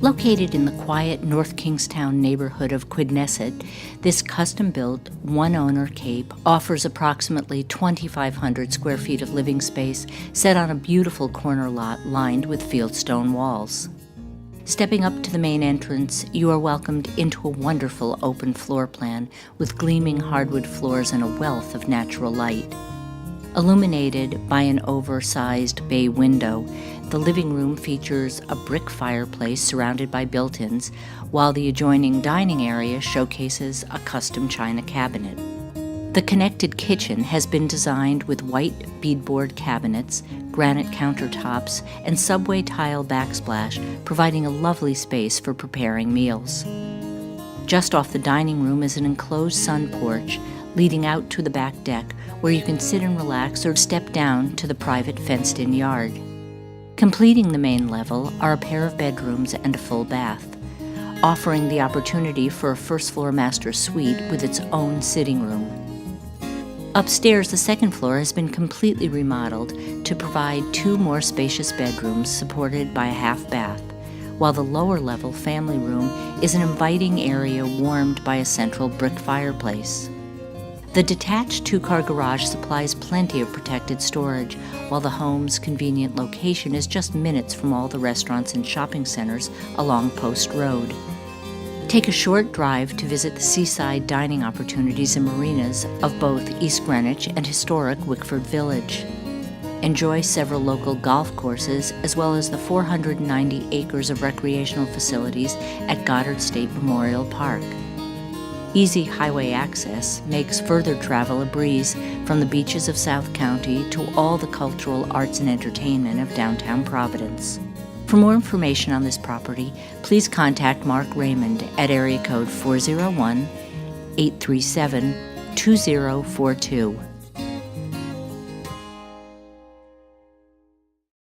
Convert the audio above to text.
Located in the quiet North Kingstown neighborhood of Quidnessett, this custom-built, one-owner cape offers approximately 2,500 square feet of living space set on a beautiful corner lot lined with fieldstone walls. Stepping up to the main entrance, you are welcomed into a wonderful open floor plan with gleaming hardwood floors and a wealth of natural light. Illuminated by an oversized bay window, the living room features a brick fireplace surrounded by built-ins, while the adjoining dining area showcases a custom china cabinet. The connected kitchen has been designed with white beadboard cabinets, granite countertops, and subway tile backsplash, providing a lovely space for preparing meals. Just off the dining room is an enclosed sun porch leading out to the back deck, where you can sit and relax or step down to the private fenced-in yard. Completing the main level are a pair of bedrooms and a full bath, offering the opportunity for a first-floor master suite with its own sitting room. Upstairs, the second floor has been completely remodeled to provide 2 more spacious bedrooms supported by a half bath, while the lower-level family room is an inviting area warmed by a central brick fireplace. The detached 2-car garage supplies plenty of protected storage, while the home's convenient location is just minutes from all the restaurants and shopping centers along Post Road. Take a short drive to visit the seaside dining opportunities and marinas of both East Greenwich and historic Wickford Village. Enjoy several local golf courses, as well as the 490 acres of recreational facilities at Goddard State Memorial Park. Easy highway access makes further travel a breeze from the beaches of South County to all the cultural arts and entertainment of downtown Providence. For more information on this property, please contact Mark Raymond at area code 401-837-2042.